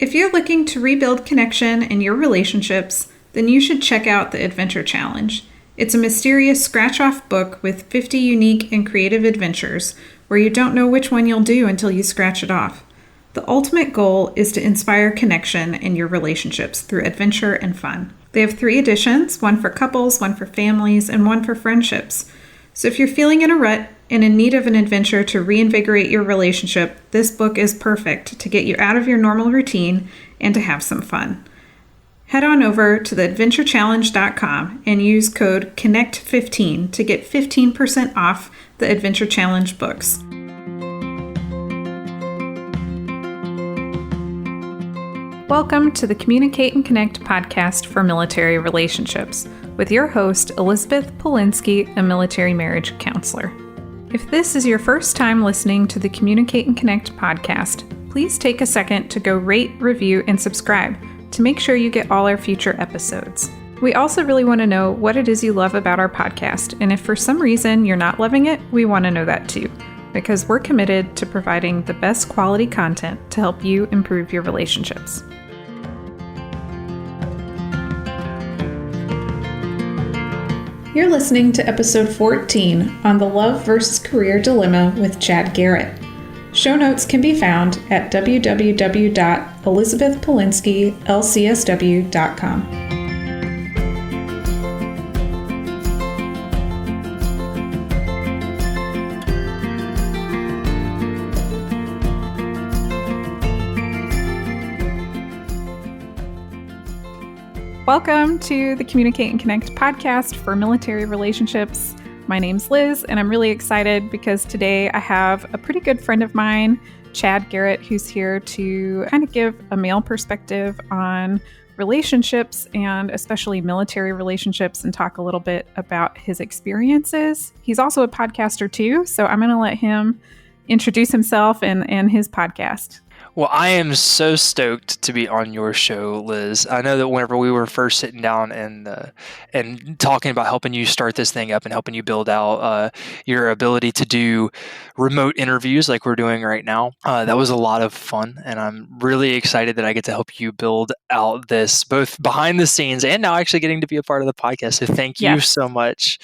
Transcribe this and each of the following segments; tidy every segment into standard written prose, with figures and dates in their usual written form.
If you're looking to rebuild connection in your relationships, then you should check out the Adventure Challenge. It's a mysterious scratch-off book with 50 unique and creative adventures where you don't know which one you'll do until you scratch it off. The ultimate goal is to inspire connection in your relationships through adventure and fun. They have 3 editions, one for couples, one for families, and one for friendships. So if you're feeling in a rut and in need of an adventure to reinvigorate your relationship, this book is perfect to get you out of your normal routine and to have some fun. Head on over to theadventurechallenge.com and use code CONNECT15 to get 15% off the Adventure Challenge books. Welcome to the Communicate and Connect podcast for military relationships with your host, Elizabeth Polinsky, a military marriage counselor. If this is your first time listening to the Communicate and Connect podcast, please take a second to go rate, review, and subscribe to make sure you get all our future episodes. We also really want to know what it is you love about our podcast, and if for some reason you're not loving it, we want to know that too, because we're committed to providing the best quality content to help you improve your relationships. You're listening to episode 14 on the love versus career dilemma with Chad Garrett. Show notes can be found at www.elizabethpolinsky.lcsw.com. Welcome to the Communicate and Connect podcast for military relationships. My name's Liz, and I'm really excited because today I have a pretty good friend of mine, Chad Garrett, who's here to kind of give a male perspective on relationships and especially military relationships and talk a little bit about his experiences. He's also a podcaster too, so I'm going to let him introduce himself and his podcast. Well, I am so stoked to be on your show, Liz. I know that whenever we were first sitting down and talking about helping you start this thing up and helping you build out your ability to do remote interviews like we're doing right now, that was a lot of fun. And I'm really excited that I get to help you build out this, both behind the scenes and now actually getting to be a part of the podcast. So thank you so much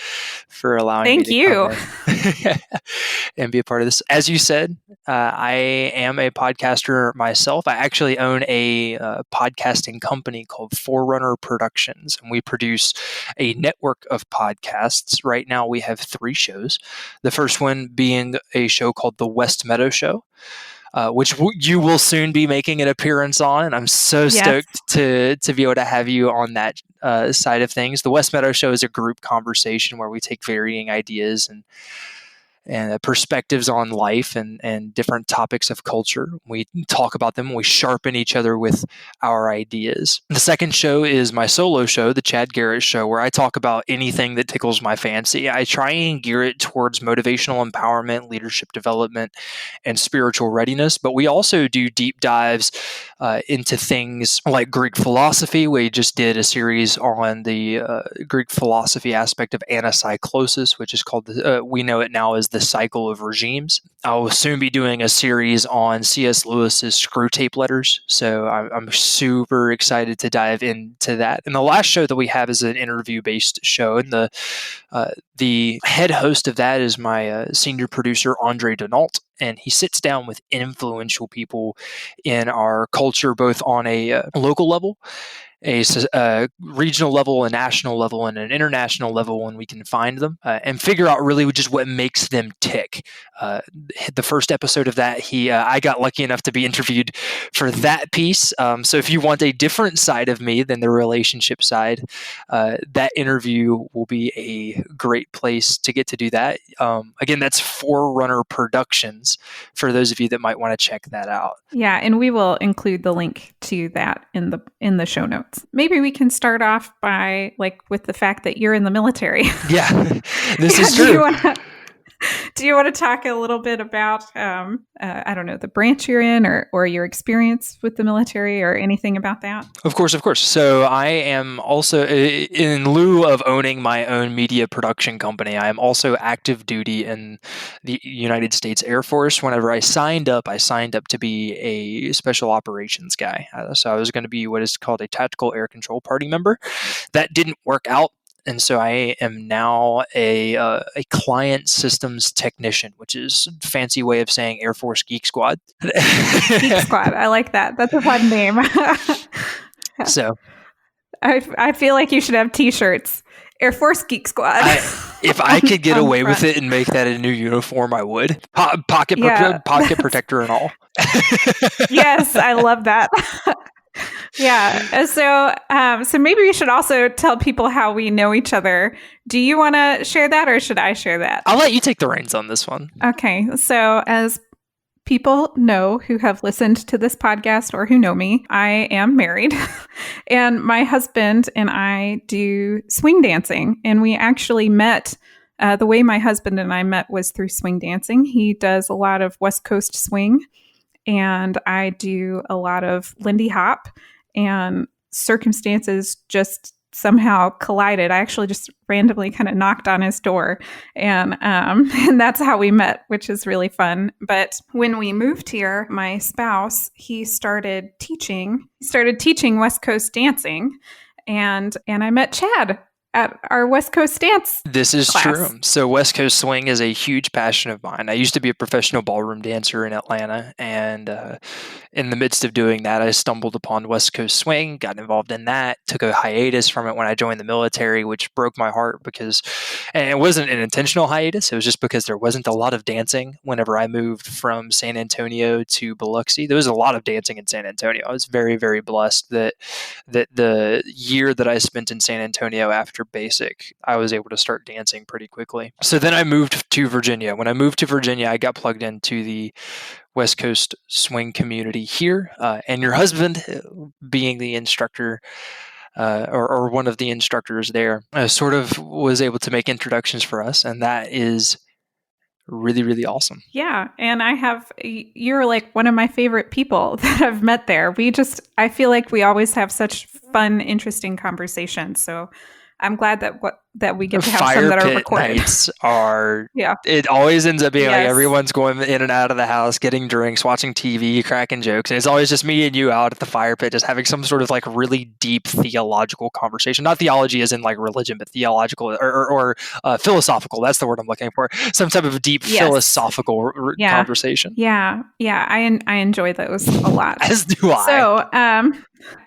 for allowing me to come in and be a part of this. As you said, I am a podcaster myself. I actually own a podcasting company called Forerunner Productions, and we produce a network of podcasts. Right now we have 3 shows. The first one being a show called The West Meadow Show, which you will soon be making an appearance on, and I'm so stoked to be able to have you on that side of things. The West Meadow Show is a group conversation where we take varying ideas and perspectives on life and different topics of culture. We talk about them. We sharpen each other with our ideas. The second show is my solo show, the Chad Garrett Show, where I talk about anything that tickles my fancy. I try and gear it towards motivational empowerment, leadership development, and spiritual readiness. But we also do deep dives into things like Greek philosophy. We just did a series on the Greek philosophy aspect of anacyclosis, which is called, we know it now as the cycle of regimes. I will soon be doing a series on C.S. Lewis's Screw Tape Letters, so I'm super excited to dive into that. And the last show that we have is an interview-based show, and the head host of that is my senior producer, Andre Denault, and he sits down with influential people in our culture, both on a local level, a regional level, a national level, and an international level when we can find them, and figure out really just what makes them tick. The first episode of that, I got lucky enough to be interviewed for that piece. So if you want a different side of me than the relationship side, that interview will be a great place to get to do that. Again, that's Forerunner Productions for those of you that might want to check that out. Yeah, and we will include the link to that in the show notes. Maybe we can start off with the fact that you're in the military. Yeah, this is true. Do you want to talk a little bit about, I don't know, the branch you're in or your experience with the military or anything about that? Of course, of course. So I am also, in lieu of owning my own media production company, I am also active duty in the United States Air Force. Whenever I signed up to be a special operations guy. So I was going to be what is called a tactical air control party member. That didn't work out. And so I am now a client systems technician, which is a fancy way of saying Air Force Geek Squad. Geek Squad. I like that. That's a fun name. So I feel like you should have T-shirts. Air Force Geek Squad. If I could get away with it and make that a new uniform, I would. Pocket protector and all. Yes, I love that. Yeah. So maybe we should also tell people how we know each other. Do you want to share that or should I share that? I'll let you take the reins on this one. Okay. So as people know who have listened to this podcast or who know me, I am married and my husband and I do swing dancing. And we actually met, the way my husband and I met was through swing dancing. He does a lot of West Coast swing and I do a lot of Lindy Hop, and circumstances just somehow collided. I actually just randomly kind of knocked on his door and that's how we met, which is really fun. But when we moved here, my spouse, he started teaching West Coast dancing and I met Chad at our West Coast dance. This is class. True. So West Coast swing is a huge passion of mine. I used to be a professional ballroom dancer in Atlanta, and in the midst of doing that, I stumbled upon West Coast swing, got involved in that, took a hiatus from it when I joined the military, which broke my heart because, and it wasn't an intentional hiatus, it was just because there wasn't a lot of dancing whenever I moved from San Antonio to Biloxi. There was a lot of dancing in San Antonio. I was very, very blessed that the year that I spent in San Antonio after basic, I was able to start dancing pretty quickly. So then I moved to Virginia. When I moved to Virginia, I got plugged into the West Coast swing community here. And your husband, being the instructor, or one of the instructors there, sort of was able to make introductions for us. And that is really, really awesome. Yeah. And you're like one of my favorite people that I've met there. I feel like we always have such fun, interesting conversations. So I'm glad that we get to have some that are recorded. Nights are, yeah. It always ends up being like everyone's going in and out of the house, getting drinks, watching TV, cracking jokes. And it's always just me and you out at the fire pit, just having some sort of like really deep theological conversation. Not theology as in like religion, but theological or philosophical. That's the word I'm looking for. Some type of deep philosophical conversation. Yeah. Yeah. I enjoy those a lot. As do I.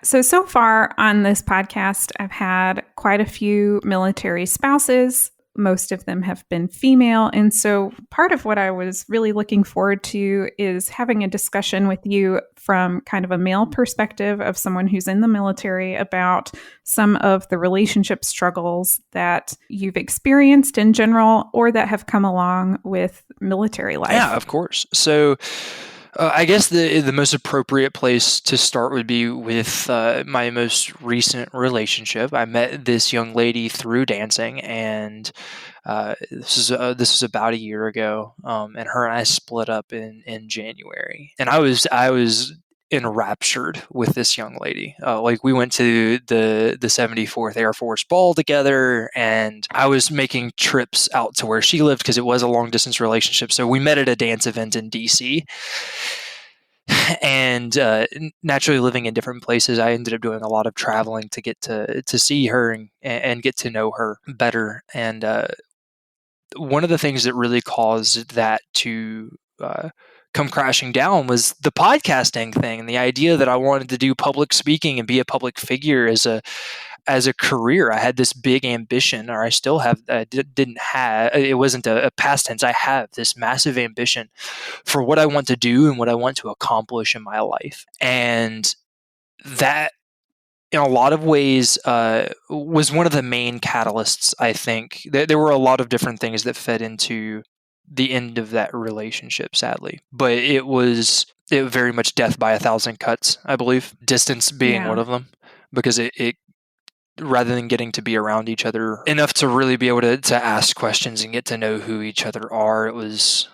So far on this podcast, I've had quite a few military spouses. Most of them have been female. And so part of what I was really looking forward to is having a discussion with you from kind of a male perspective of someone who's in the military about some of the relationship struggles that you've experienced in general or that have come along with military life. Yeah, of course. So I guess the most appropriate place to start would be with my most recent relationship. I met this young lady through dancing, and this was about a year ago. And her and I split up in January, and I was enraptured with this young lady. Like we went to the 74th Air Force Ball together, and I was making trips out to where she lived because it was a long distance relationship. So we met at a dance event in DC. And naturally, living in different places, I ended up doing a lot of traveling to get to see her and get to know her better. And one of the things that really caused that to come crashing down was the podcasting thing and the idea that I wanted to do public speaking and be a public figure as a career. I had this big ambition, or I still have. Didn't have. It wasn't a past tense. I have this massive ambition for what I want to do and what I want to accomplish in my life, and that, in a lot of ways, was one of the main catalysts. I think there were a lot of different things that fed into the end of that relationship, sadly, but it very much death by a thousand cuts. I believe distance being one of them, because it rather than getting to be around each other enough to really be able to ask questions and get to know who each other are. It was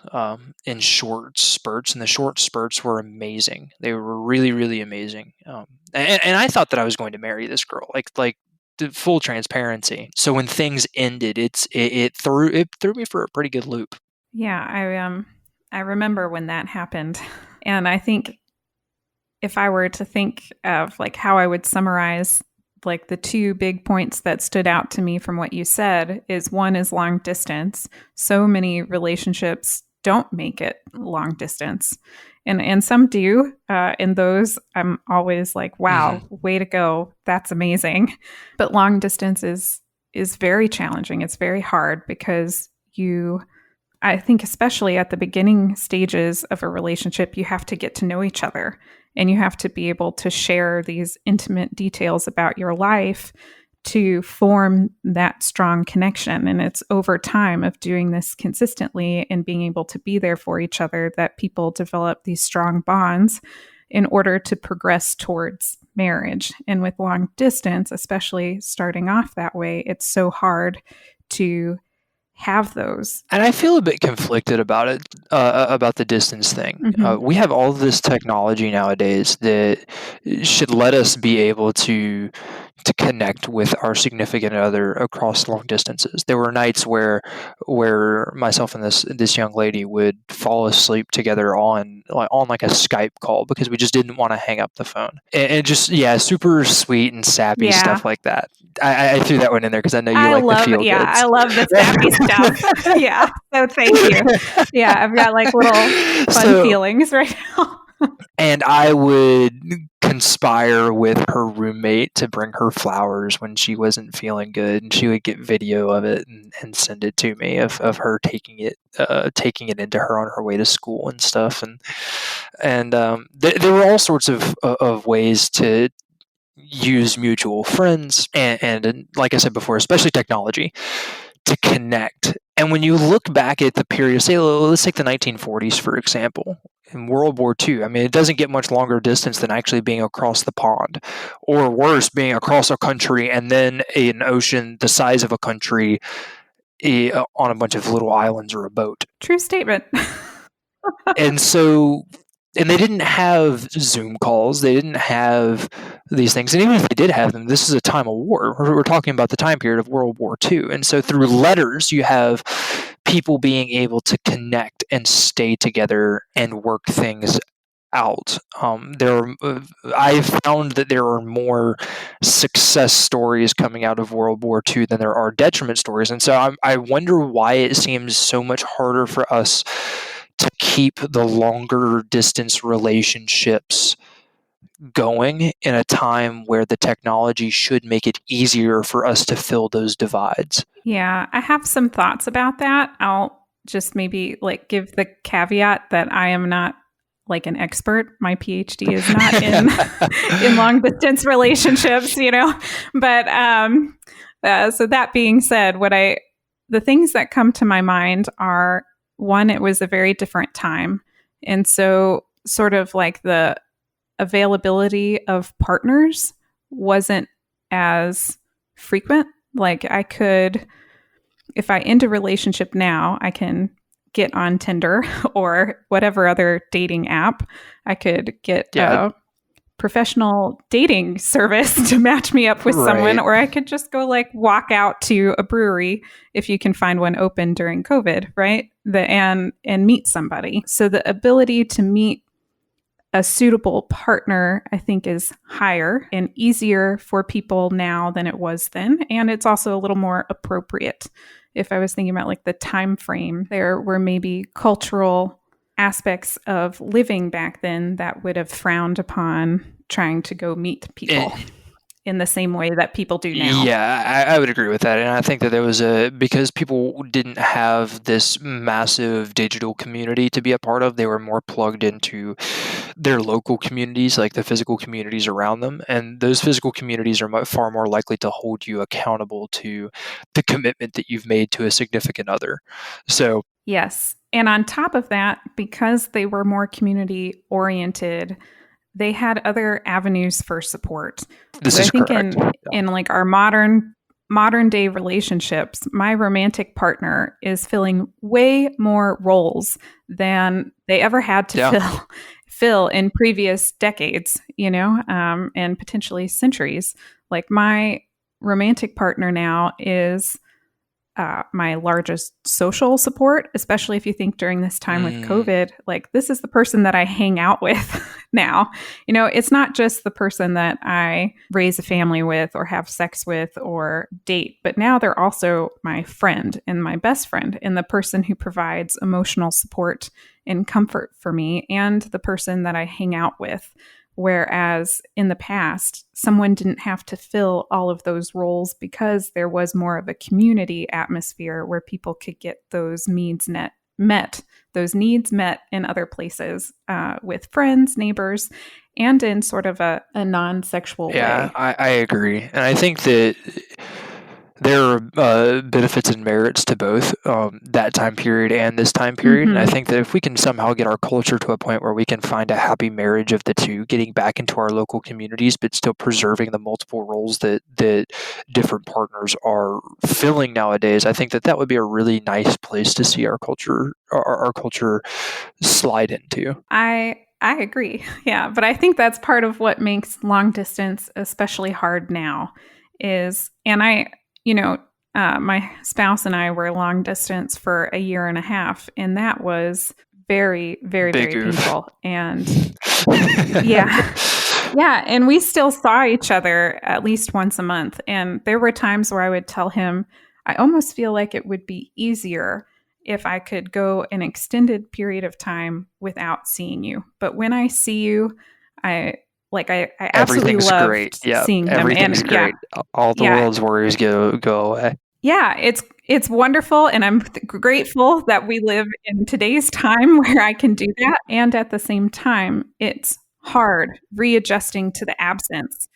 in short spurts, and the short spurts were amazing. They were really, really amazing. And I thought that I was going to marry this girl, like the full transparency. So when things ended, it threw me for a pretty good loop. Yeah, I remember when that happened, and I think if I were to think of like how I would summarize like the two big points that stood out to me from what you said is one is long distance. So many relationships don't make it long distance. And some do. And those I'm always like, wow, way to go. That's amazing. But long distance is very challenging. It's very hard because I think especially at the beginning stages of a relationship, you have to get to know each other and you have to be able to share these intimate details about your life to form that strong connection. And it's over time of doing this consistently and being able to be there for each other that people develop these strong bonds in order to progress towards marriage. And with long distance, especially starting off that way, it's so hard to have those. And I feel a bit conflicted about it, about the distance thing. We have all of this technology nowadays that should let us be able to connect with our significant other across long distances. There were nights where myself and this young lady would fall asleep together on like a Skype call because we just didn't want to hang up the phone. And just super sweet and sappy stuff like that. I threw that one in there because I know you like the feel goods. I love the sappy stuff. Yeah. So thank you. Yeah, I've got like little fun feelings right now. And I would conspire with her roommate to bring her flowers when she wasn't feeling good, and she would get video of it and send it to me of her taking it into her on her way to school and stuff. And there were all sorts of ways to use mutual friends and like I said before, especially technology, to connect. And when you look back at the period, say, let's take the 1940s, for example, in World War II, I mean, it doesn't get much longer distance than actually being across the pond, or worse, being across a country and then an ocean the size of a country on a bunch of little islands or a boat. True statement. And they didn't have Zoom calls. They didn't have these things. And even if they did have them, this is a time of war. We're talking about the time period of World War II. And so through letters, you have people being able to connect and stay together and work things out. I've found that there are more success stories coming out of World War II than there are detriment stories. And so I wonder why it seems so much harder for us to keep the longer distance relationships going in a time where the technology should make it easier for us to fill those divides. Yeah, I have some thoughts about that. I'll just maybe like give the caveat that I am not like an expert. My PhD is not in long distance relationships, But so that being said, the things that come to my mind are, one, it was a very different time. And so sort of like the availability of partners wasn't as frequent. Like I could, if I end a relationship now, I can get on Tinder or whatever other dating app. I could get a professional dating service to match me up with someone, or I could just go like walk out to a brewery if you can find one open during COVID, right? And meet somebody. So the ability to meet a suitable partner, I think, is higher and easier for people now than it was then. And it's also a little more appropriate. If I was thinking about like the time frame, there were maybe cultural aspects of living back then that would have frowned upon trying to go meet people in the same way that people do now. Yeah, I would agree with that. And I think that there was because people didn't have this massive digital community to be a part of, they were more plugged into their local communities, like the physical communities around them. And those physical communities are far more likely to hold you accountable to the commitment that you've made to a significant other. So, yes. And on top of that, because they were more community oriented, they had other avenues for support. This So I is think correct. in like our modern day relationships, my romantic partner is filling way more roles than they ever had to Yeah. fill in previous decades, and potentially centuries. Like my romantic partner now is my largest social support, especially if you think during this time with COVID, like this is the person that I hang out with now. It's not just the person that I raise a family with or have sex with or date, but now they're also my friend and my best friend and the person who provides emotional support and comfort for me and the person that I hang out with. Whereas in the past, someone didn't have to fill all of those roles because there was more of a community atmosphere where people could get those needs met in other places with friends, neighbors, and in sort of a non-sexual way. I agree. And I think that there are benefits and merits to both that time period and this time period. And I think that if we can somehow get our culture to a point where we can find a happy marriage of the two, getting back into our local communities, but still preserving the multiple roles that different partners are filling nowadays, I think that would be a really nice place to see our culture slide into. I agree. Yeah, but I think that's part of what makes long distance especially hard now my spouse and I were long distance for a year and a half, and that was very, very, Big very oof. painful. And yeah. Yeah. And we still saw each other at least once a month. And there were times where I would tell him, I almost feel like it would be easier if I could go an extended period of time without seeing you. But when I see you, I absolutely loved seeing him. Everything's great. All the world's worries go away. Yeah, it's wonderful, and I'm grateful that we live in today's time where I can do that. And at the same time, it's hard readjusting to the absence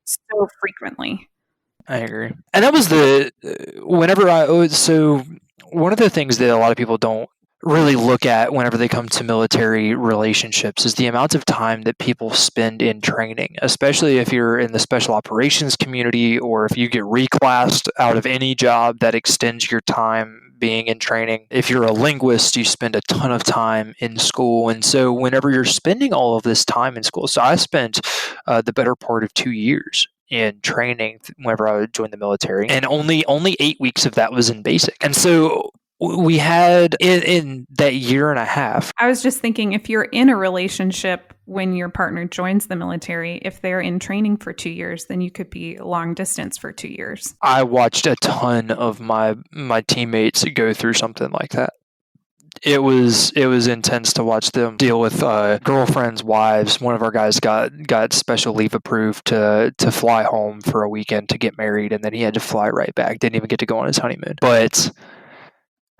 so frequently. I agree. And that was one of the things that a lot of people don't really look at whenever they come to military relationships is the amount of time that people spend in training, especially if you're in the special operations community or if you get reclassed out of any job that extends your time being in training. If you're a linguist, you spend a ton of time in school. And so whenever you're spending all of this time in school, so I spent the better part of 2 years in training whenever I would join the military, and only 8 weeks of that was in basic. And so we had in that year and a half. I was just thinking, if you're in a relationship when your partner joins the military, if they're in training for 2 years, then you could be long distance for 2 years. I watched a ton of my teammates go through something like that. It was intense to watch them deal with girlfriends, wives. One of our guys got special leave approved to fly home for a weekend to get married, and then he had to fly right back. Didn't even get to go on his honeymoon. But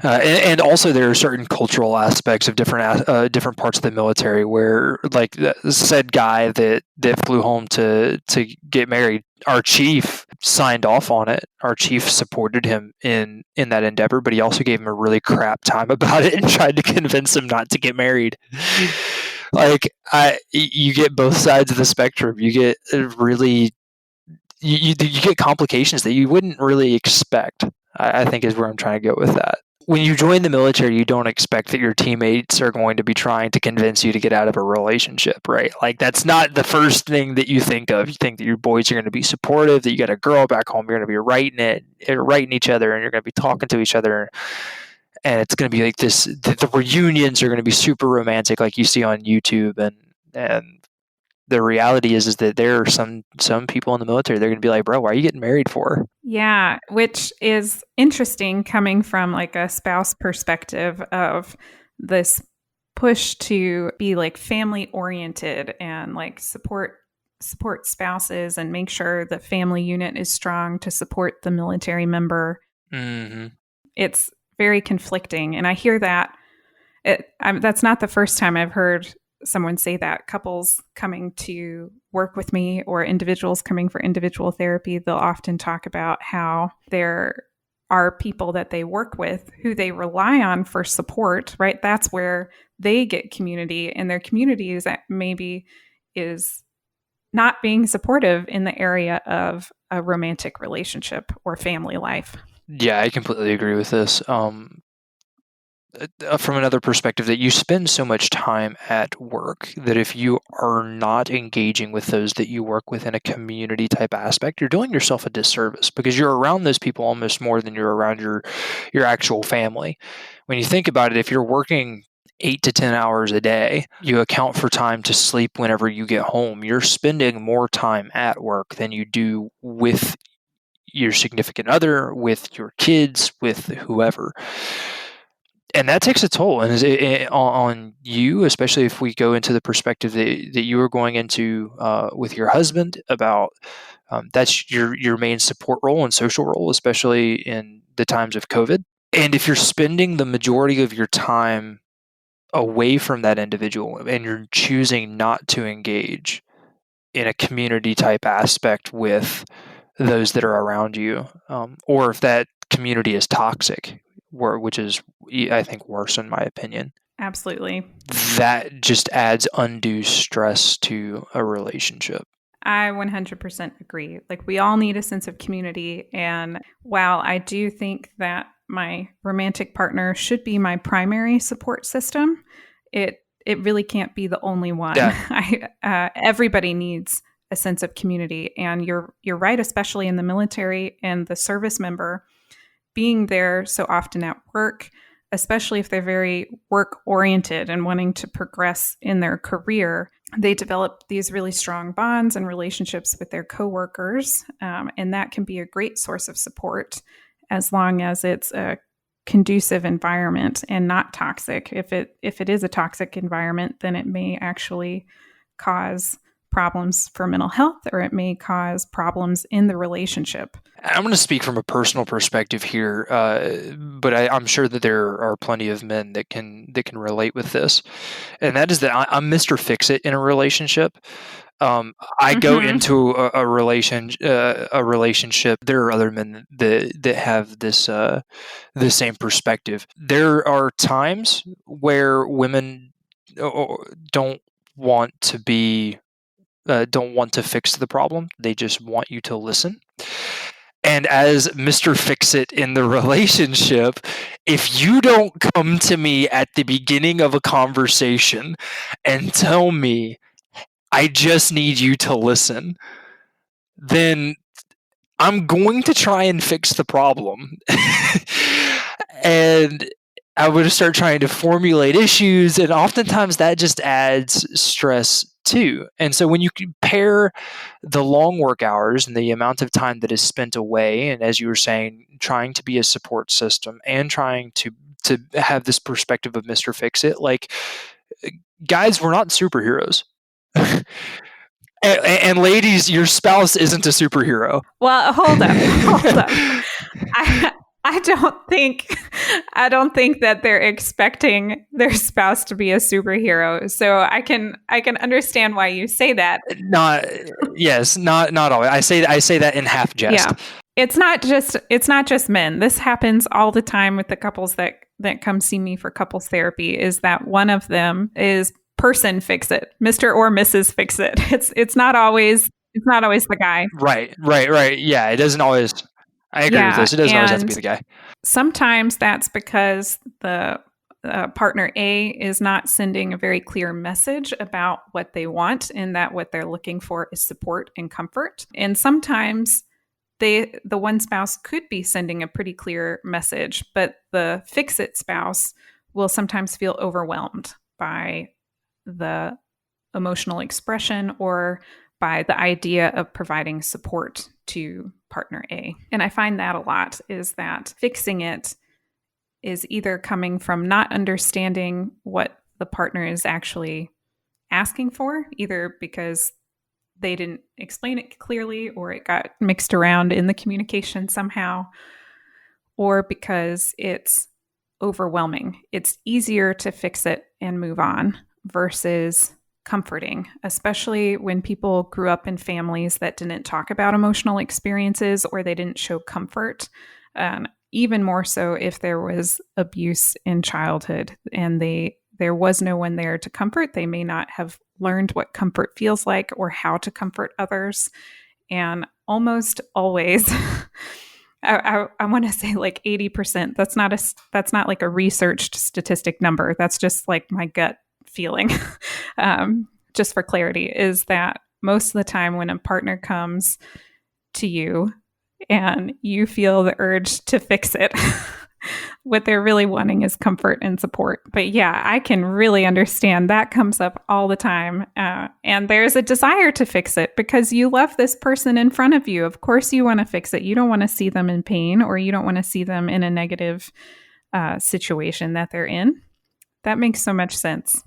and also there are certain cultural aspects of different parts of the military where, like, said guy that flew home to get married, our chief signed off on it. Our chief supported him in that endeavor, but he also gave him a really crap time about it and tried to convince him not to get married. Like, you get both sides of the spectrum. You get really you get complications that you wouldn't really expect. I think is where I'm trying to go with that. When you join the military, you don't expect that your teammates are going to be trying to convince you to get out of a relationship, right? Like, that's not the first thing that you think of. You think that your boys are going to be supportive, that you got a girl back home, you're going to be writing each other, and you're going to be talking to each other. And it's going to be like this, the reunions are going to be super romantic like you see on YouTube. And the reality is that there are some people in the military, they're going to be like, bro, why are you getting married for? Yeah, which is interesting coming from like a spouse perspective of this push to be like family oriented and like support spouses and make sure the family unit is strong to support the military member. Mm-hmm. It's very conflicting. And I hear that. That's not the first time I've heard someone say that. Couples coming to work with me or individuals coming for individual therapy, they'll often talk about how there are people that they work with who they rely on for support, right? That's where they get community, and their community is maybe is not being supportive in the area of a romantic relationship or family life. Yeah, I completely agree with this. From another perspective, that you spend so much time at work that if you are not engaging with those that you work with in a community type aspect, you're doing yourself a disservice, because you're around those people almost more than you're around your actual family. When you think about it, if you're working 8 to 10 hours a day, you account for time to sleep whenever you get home. You're spending more time at work than you do with your significant other, with your kids, with whoever. And that takes a toll on you, especially if we go into the perspective that you were going into with your husband about that's your main support role and social role, especially in the times of COVID. And if you're spending the majority of your time away from that individual and you're choosing not to engage in a community type aspect with those that are around you, or if that community is toxic, which is, I think, worse in my opinion. Absolutely. That just adds undue stress to a relationship. I 100% agree. Like, we all need a sense of community. And while I do think that my romantic partner should be my primary support system, it really can't be the only one. Yeah. Everybody needs a sense of community. And you're right, especially in the military and the service member, being there so often at work, especially if they're very work oriented and wanting to progress in their career, they develop these really strong bonds and relationships with their coworkers. And that can be a great source of support as long as it's a conducive environment and not toxic. If it is a toxic environment, then it may actually cause problems for mental health, or it may cause problems in the relationship. I'm going to speak from a personal perspective here, but I'm sure that there are plenty of men that can relate with this, and that is that I'm Mr. Fix-It in a relationship. I go into a relationship. There are other men that have this the same perspective. There are times where women don't want to be. Don't want to fix the problem. They just want you to listen. And as Mr. Fix-It in the relationship, if you don't come to me at the beginning of a conversation and tell me, I just need you to listen, then I'm going to try and fix the problem. And I would start trying to formulate issues, and oftentimes that just adds stress too. And so when you compare the long work hours and the amount of time that is spent away, and as you were saying, trying to be a support system and trying to have this perspective of Mr. Fix-It, like, guys, we're not superheroes. And ladies, your spouse isn't a superhero. Well, hold up. I don't think that they're expecting their spouse to be a superhero. So I can understand why you say that. Not always. I say that in half jest. Yeah. It's not just men. This happens all the time with the couples that come see me for couples therapy, is that one of them is person Fix-It, Mr. or Mrs. Fix-It. It's not always the guy. Right. Yeah, it doesn't always. I agree with this. It doesn't always have to be the guy. Sometimes that's because the partner A is not sending a very clear message about what they want, and that what they're looking for is support and comfort. And sometimes the one spouse could be sending a pretty clear message, but the Fix-It spouse will sometimes feel overwhelmed by the emotional expression or by the idea of providing support to partner A. And I find that a lot, is that fixing it is either coming from not understanding what the partner is actually asking for, either because they didn't explain it clearly or it got mixed around in the communication somehow, or because it's overwhelming. It's easier to fix it and move on versus comforting, especially when people grew up in families that didn't talk about emotional experiences or they didn't show comfort. Even more so if there was abuse in childhood and they there was no one there to comfort. They may not have learned what comfort feels like or how to comfort others. And almost always, I want to say like 80%. That's not like a researched statistic number. That's just like my gut feeling. Just for clarity, is that most of the time when a partner comes to you and you feel the urge to fix it, what they're really wanting is comfort and support. But yeah, I can really understand that comes up all the time. And there's a desire to fix it because you love this person in front of you. Of course, you want to fix it. You don't want to see them in pain, or you don't want to see them in a negative situation that they're in. That makes so much sense.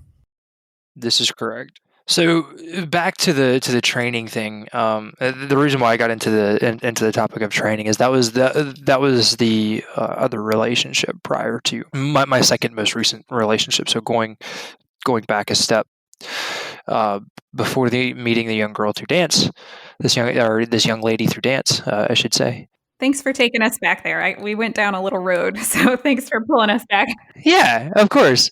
This is correct. So back to the training thing. The reason why I got into the topic of training is that was the other relationship prior to my second most recent relationship. So going back a step, before meeting the young girl through dance, this young lady through dance, I should say. Thanks for taking us back there. We went down a little road, so thanks for pulling us back. Yeah, of course.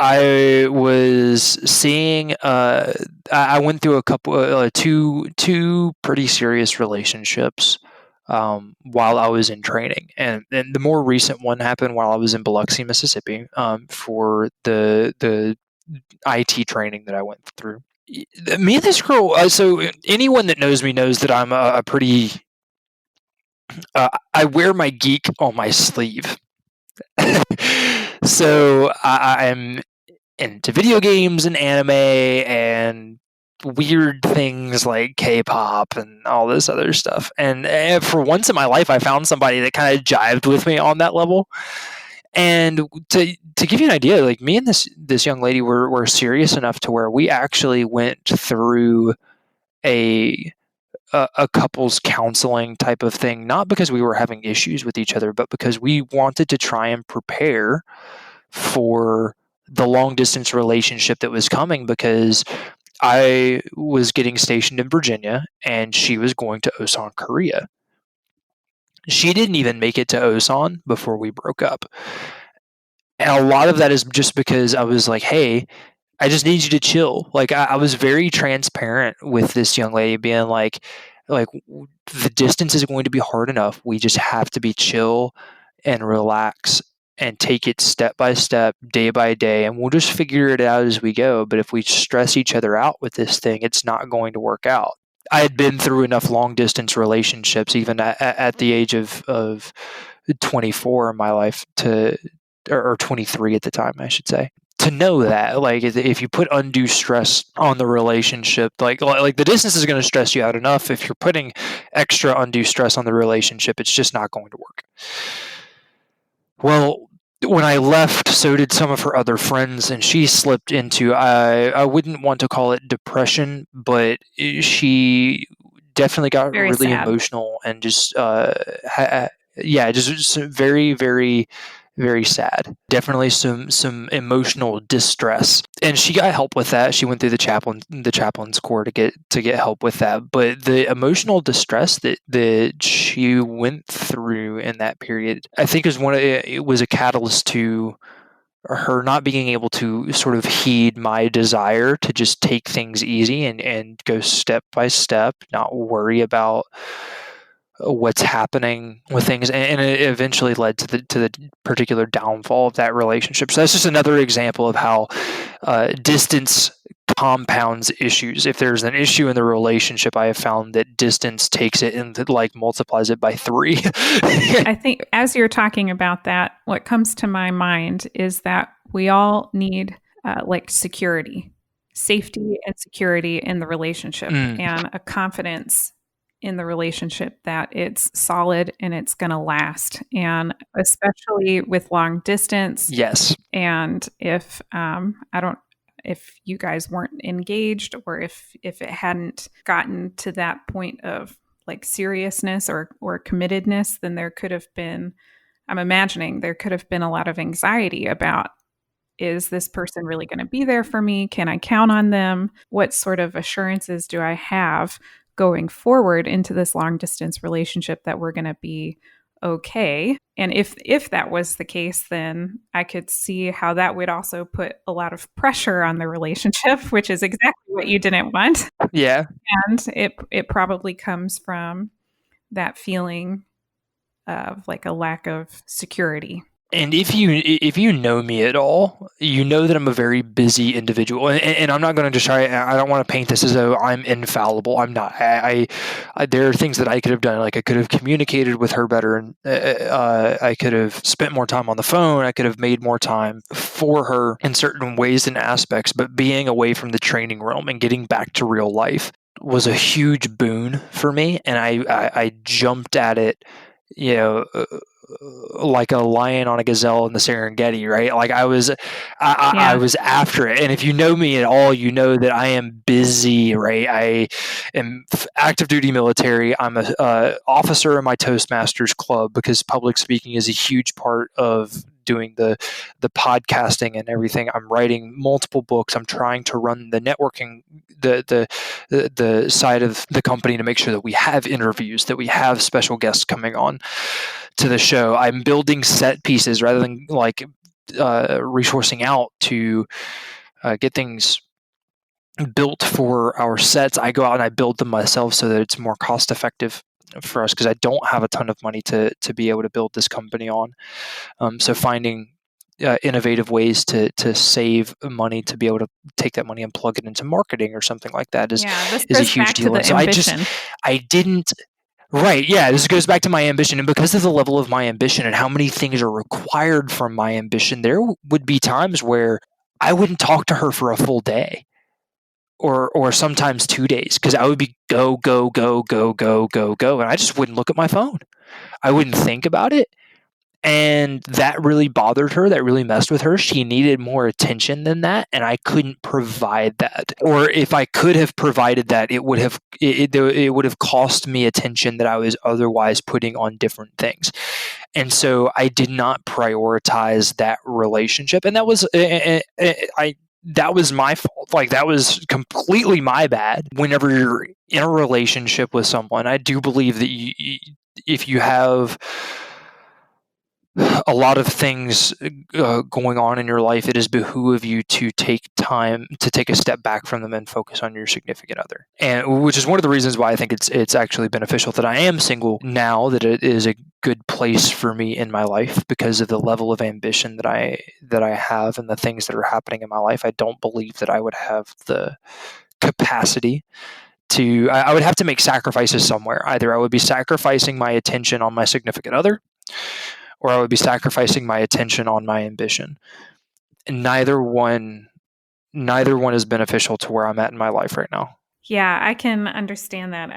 I was seeing. I went through a couple, two pretty serious relationships while I was in training, and the more recent one happened while I was in Biloxi, Mississippi, for the IT training that I went through. Me and this girl. So anyone that knows me knows that I'm a pretty. I wear my geek on my sleeve. So I'm into video games and anime and weird things like K-pop and all this other stuff. And for once in my life, I found somebody that kind of jived with me on that level. And to give you an idea, like me and this young lady were serious enough to where we actually went through a couples counseling type of thing, not because we were having issues with each other, but because we wanted to try and prepare for the long distance relationship that was coming, because I was getting stationed in Virginia and she was going to Osan, Korea. She didn't even make it to Osan before we broke up. And a lot of that is just because I was like, hey, I just need you to chill. Like I was very transparent with this young lady, being like the distance is going to be hard enough. We just have to be chill and relax and take it step by step, day by day, and we'll just figure it out as we go. But if we stress each other out with this thing, it's not going to work out. I had been through enough long distance relationships, even at the age of 24 in my life, or 23 at the time, I should say, to know that, like, if you put undue stress on the relationship, like the distance is going to stress you out enough. If you're putting extra undue stress on the relationship, it's just not going to work. Well, when I left, so did some of her other friends, and she slipped into, I wouldn't want to call it depression, but she definitely got Very really sad. emotional and just, just very, very, very sad. Definitely some emotional distress, and she got help with that. She went through the chaplain's corps to get help with that. But the emotional distress that she went through in that period, I think, it was a catalyst to her not being able to sort of heed my desire to just take things easy and go step by step, not worry about what's happening with things, and it eventually led to the particular downfall of that relationship. So that's just another example of how distance compounds issues. If there's an issue in the relationship, I have found that distance takes it and multiplies it by 3. I think as you're talking about that, what comes to my mind is that we all need security, safety and security in the relationship, and a confidence in the relationship that it's solid and it's going to last. And especially with long distance. Yes. And if if you guys weren't engaged, or if it hadn't gotten to that point of like seriousness or committedness, then there could have been, I'm imagining there could have been a lot of anxiety about, is this person really going to be there for me? Can I count on them? What sort of assurances do I have going forward into this long distance relationship that we're going to be okay. And if that was the case, then I could see how that would also put a lot of pressure on the relationship, which is exactly what you didn't want. Yeah. And it probably comes from that feeling of like a lack of security. And if you know me at all, you know that I'm a very busy individual, and I'm not going to just try. I don't want to paint this as though I'm infallible. I'm not. There are things that I could have done. Like I could have communicated with her better, and I could have spent more time on the phone. I could have made more time for her in certain ways and aspects. But being away from the training realm and getting back to real life was a huge boon for me, and I jumped at it, like a lion on a gazelle in the Serengeti, right? Like I was after it. And if you know me at all, you know that I am busy, right? I am active duty military. I'm a officer in my Toastmasters club because public speaking is a huge part of doing the podcasting and everything. I'm writing multiple books. I'm trying to run the networking, the side of the company to make sure that we have interviews, that we have special guests coming on to the show. I'm building set pieces rather than like resourcing out to get things built for our sets. I go out and I build them myself so that it's more cost effective for us because I don't have a ton of money to be able to build this company on. So finding innovative ways to save money to be able to take that money and plug it into marketing or something like that is a huge deal. And so I didn't. Right. Yeah. This goes back to my ambition. And because of the level of my ambition and how many things are required from my ambition, there would be times where I wouldn't talk to her for a full day or sometimes 2 days because I would be go. And I just wouldn't look at my phone. I wouldn't think about it. And that really bothered her. That really messed with her. She needed more attention than that, and I couldn't provide that. Or if I could have provided that, it would have cost me attention that I was otherwise putting on different things. And so I did not prioritize that relationship, and that was that was my fault. Like that was completely my bad. Whenever you're in a relationship with someone, I do believe that if you have a lot of things going on in your life, it does behoove you to take time to take a step back from them and focus on your significant other. And which is one of the reasons why I think it's actually beneficial that I am single now, that it is a good place for me in my life because of the level of ambition that I have and the things that are happening in my life. I don't believe that I would have the capacity to, I would have to make sacrifices somewhere. Either I would be sacrificing my attention on my significant other, or I would be sacrificing my attention on my ambition. And neither one is beneficial to where I'm at in my life right now. Yeah, I can understand that.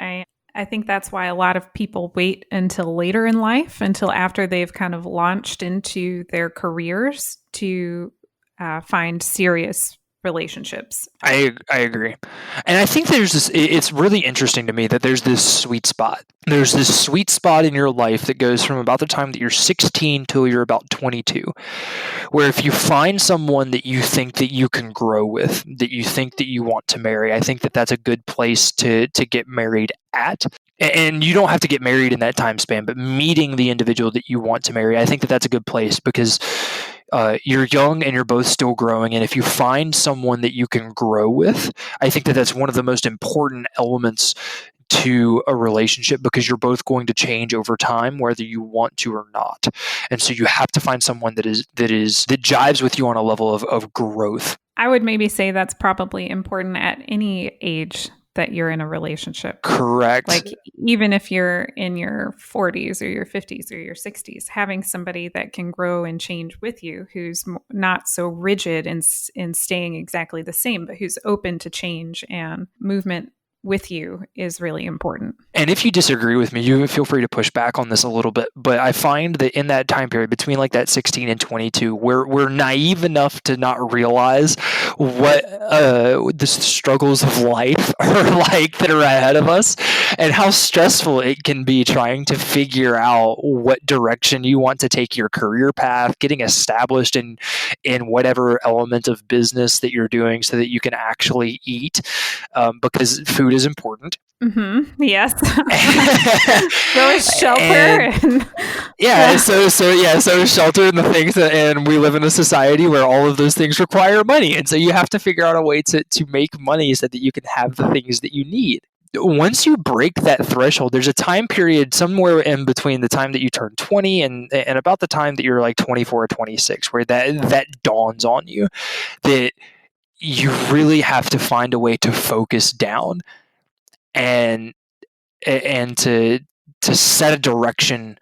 I think that's why a lot of people wait until later in life, until after they've kind of launched into their careers to find serious relationships. I agree. And I think there's this, it's really interesting to me that there's this sweet spot. There's this sweet spot in your life that goes from about the time that you're 16 till you're about 22, where if you find someone that you think that you can grow with, that you think that you want to marry, I think that that's a good place to get married at. And you don't have to get married in that time span, but meeting the individual that you want to marry, I think that that's a good place because you're young and you're both still growing. And if you find someone that you can grow with, I think that that's one of the most important elements to a relationship because you're both going to change over time, whether you want to or not. And so you have to find someone that jives with you on a level of growth. I would maybe say that's probably important at any age that you're in a relationship. Correct. Like even if you're in your 40s or your 50s or your 60s, having somebody that can grow and change with you, who's not so rigid in staying exactly the same, but who's open to change and movement with you is really important. And if you disagree with me, you feel free to push back on this a little bit. But I find that in that time period between like that 16 and 22, we're naive enough to not realize what the struggles of life are like that are ahead of us and how stressful it can be trying to figure out what direction you want to take your career path, getting established in whatever element of business that you're doing so that you can actually eat because food is important. Mm-hmm. Yes. So is shelter. So shelter and the things and we live in a society where all of those things require money. And so you have to figure out a way to make money so that you can have the things that you need. Once you break that threshold, there's a time period somewhere in between the time that you turn 20 and about the time that you're like 24 or 26, where that dawns on you that you really have to find a way to focus down and to set a direction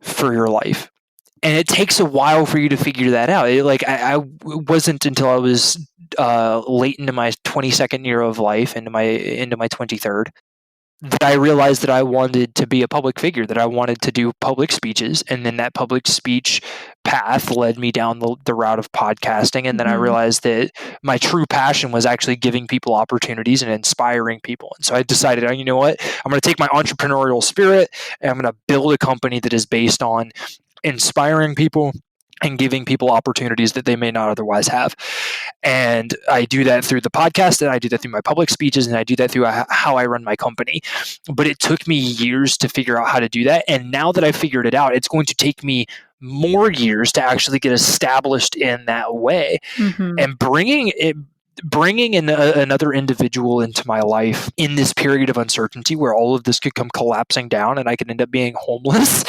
for your life. And it takes a while for you to figure that out. I wasn't until I was late into my 22nd year of life, into my 23rd, that I realized that I wanted to be a public figure, that I wanted to do public speeches. And then that public speech path led me down the route of podcasting. And then I realized that my true passion was actually giving people opportunities and inspiring people. And so I decided, you know what, I'm going to take my entrepreneurial spirit and I'm going to build a company that is based on inspiring people and giving people opportunities that they may not otherwise have. And I do that through the podcast, and I do that through my public speeches, and I do that through how I run my company. But it took me years to figure out how to do that. And now that I've figured it out, it's going to take me more years to actually get established in that way. And bringing in another individual into my life in this period of uncertainty where all of this could come collapsing down and I could end up being homeless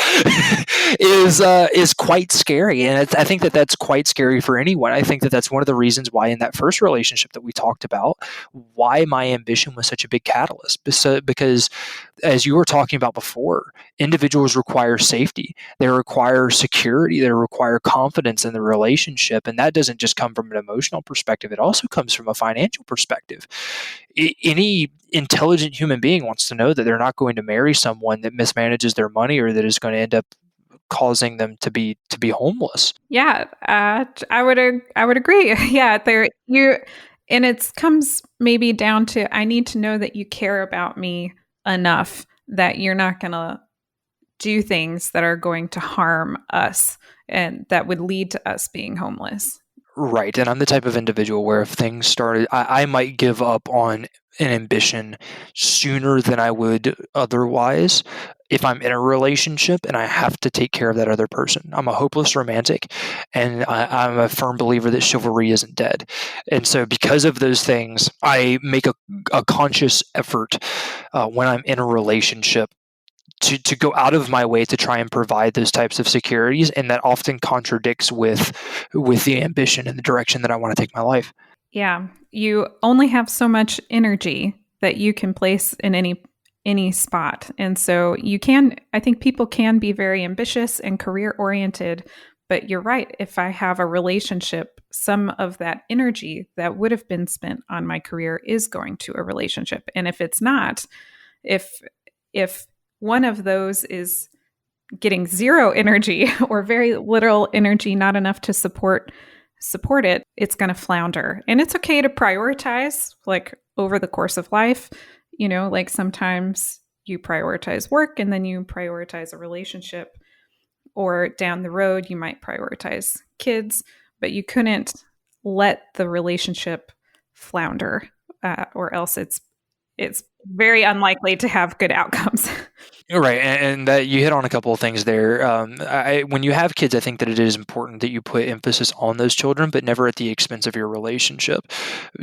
is quite scary. And I think that that's quite scary for anyone. I think that that's one of the reasons why in that first relationship that we talked about, why my ambition was such a big catalyst. Because as you were talking about before, individuals require safety. They require security. They require confidence in the relationship. And that doesn't just come from an emotional perspective. It also comes from a financial perspective. Any intelligent human being wants to know that they're not going to marry someone that mismanages their money or that is going to end up causing them to be homeless. Yeah, I would agree. Yeah, and it comes maybe down to, I need to know that you care about me enough that you're not going to do things that are going to harm us and that would lead to us being homeless. Right. And I'm the type of individual where if things started, I might give up on an ambition sooner than I would otherwise if I'm in a relationship and I have to take care of that other person. I'm a hopeless romantic, and I'm a firm believer that chivalry isn't dead. And so because of those things, I make a conscious effort when I'm in a relationship to go out of my way to try and provide those types of securities, and that often contradicts with the ambition and the direction that I want to take my life. Yeah, you only have so much energy that you can place in any spot. And so I think people can be very ambitious and career oriented, but you're right. If I have a relationship, some of that energy that would have been spent on my career is going to a relationship. And if it's not, if one of those is getting zero energy or very little energy, not enough to support it, it's going to flounder. And it's okay to prioritize, like over the course of life, like sometimes you prioritize work and then you prioritize a relationship, or down the road, you might prioritize kids, but you couldn't let the relationship flounder, or else it's very unlikely to have good outcomes. Right, and that you hit on a couple of things there. When you have kids, I think that it is important that you put emphasis on those children, but never at the expense of your relationship.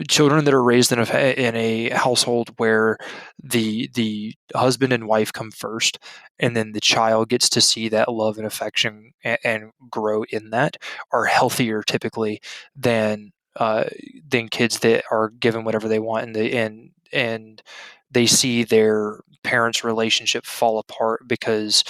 Children that are raised in a household where the husband and wife come first, and then the child gets to see that love and affection and grow in that, are healthier typically than kids that are given whatever they want and they see their parents' relationship fall apart because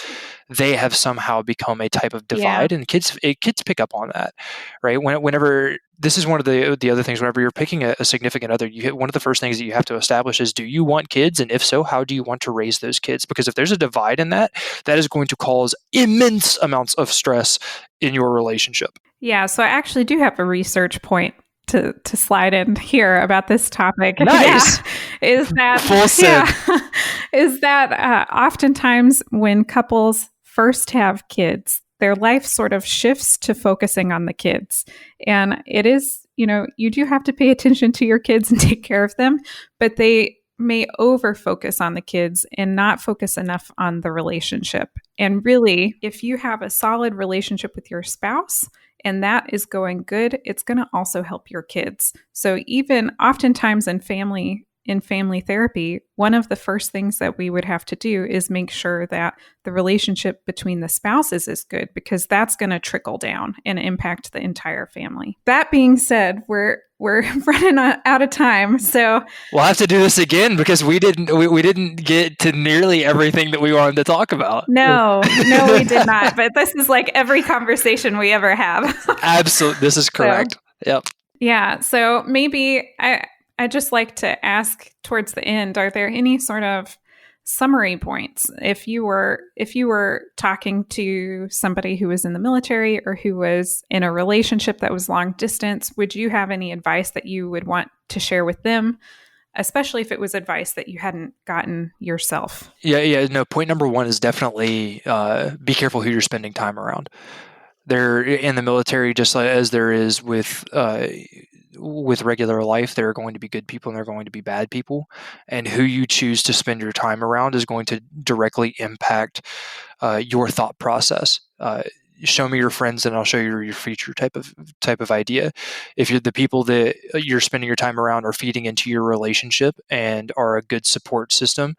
they have somehow become a type of divide. Yeah. And kids pick up on that, right? Whenever this is one of the other things, whenever you're picking a significant other, one of the first things that you have to establish is, do you want kids? And if so, how do you want to raise those kids? Because if there's a divide in that is going to cause immense amounts of stress in your relationship. Yeah. So I actually do have a research point to slide in here about this topic. Nice. Yeah, is that oftentimes when couples first have kids, their life sort of shifts to focusing on the kids. And it is, you do have to pay attention to your kids and take care of them, but they may over focus on the kids and not focus enough on the relationship. And really, if you have a solid relationship with your spouse and that is going good, it's going to also help your kids. So even oftentimes in family therapy, one of the first things that we would have to do is make sure that the relationship between the spouses is good, because that's going to trickle down and impact the entire family. That being said, we're running out of time, so we'll have to do this again because we didn't get to nearly everything that we wanted to talk about. No, we did not. But this is like every conversation we ever have. Absolutely, this is correct. So, yep. Yeah. So maybe I'd just like to ask towards the end, are there any sort of summary points? If you were talking to somebody who was in the military or who was in a relationship that was long distance, would you have any advice that you would want to share with them, especially if it was advice that you hadn't gotten yourself? Yeah. No, point number one is definitely be careful who you're spending time around. They're in the military, just as there is with regular life, there are going to be good people and there are going to be bad people. And who you choose to spend your time around is going to directly impact your thought process. Show me your friends and I'll show you your future type of idea. If you're the people that you're spending your time around are feeding into your relationship and are a good support system,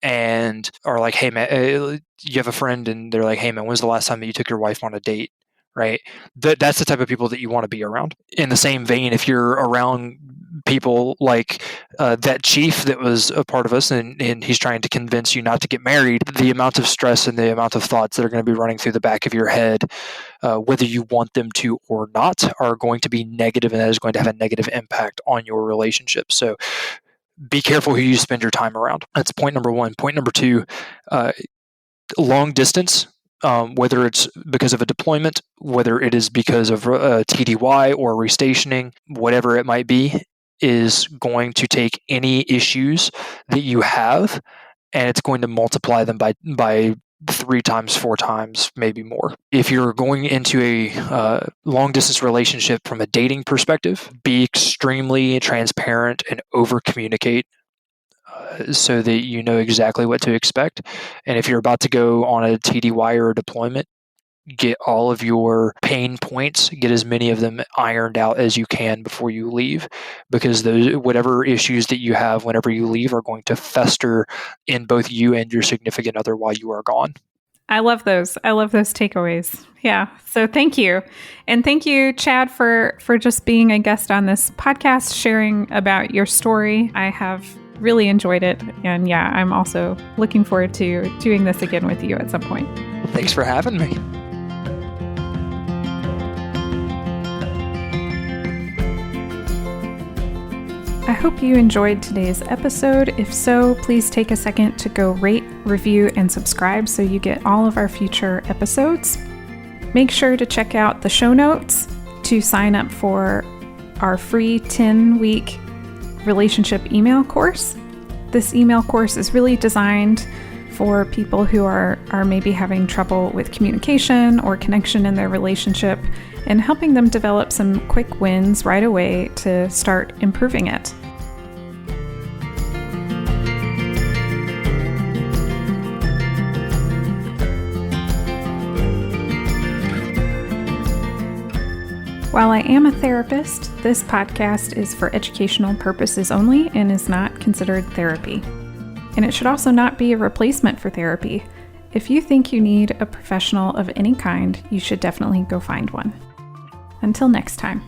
and are like, hey man, you have a friend and they're like, hey man, when's the last time that you took your wife on a date? Right? That's the type of people that you want to be around. In the same vein, if you're around people like that chief that was a part of us and he's trying to convince you not to get married, the amount of stress and the amount of thoughts that are going to be running through the back of your head, whether you want them to or not, are going to be negative, and that is going to have a negative impact on your relationship. So be careful who you spend your time around. That's point number one. Point number two, long distance. Whether it's because of a deployment, whether it is because of TDY or restationing, whatever it might be, is going to take any issues that you have, and it's going to multiply them by 3 times, 4 times, maybe more. If you're going into a long distance relationship from a dating perspective, be extremely transparent and over communicate, so that you know exactly what to expect. And if you're about to go on a TDY or a deployment, get all of your pain points, get as many of them ironed out as you can before you leave, because those whatever issues that you have whenever you leave are going to fester in both you and your significant other while you are gone. I love those takeaways. Yeah. So thank you. And thank you, Chad, for just being a guest on this podcast, sharing about your story. I have really enjoyed it. And yeah, I'm also looking forward to doing this again with you at some point. Thanks for having me. I hope you enjoyed today's episode. If so, please take a second to go rate, review, and subscribe so you get all of our future episodes. Make sure to check out the show notes to sign up for our free 10-week relationship email course. This email course is really designed for people who are maybe having trouble with communication or connection in their relationship, and helping them develop some quick wins right away to start improving it. While I am a therapist, this podcast is for educational purposes only and is not considered therapy. And it should also not be a replacement for therapy. If you think you need a professional of any kind, you should definitely go find one. Until next time.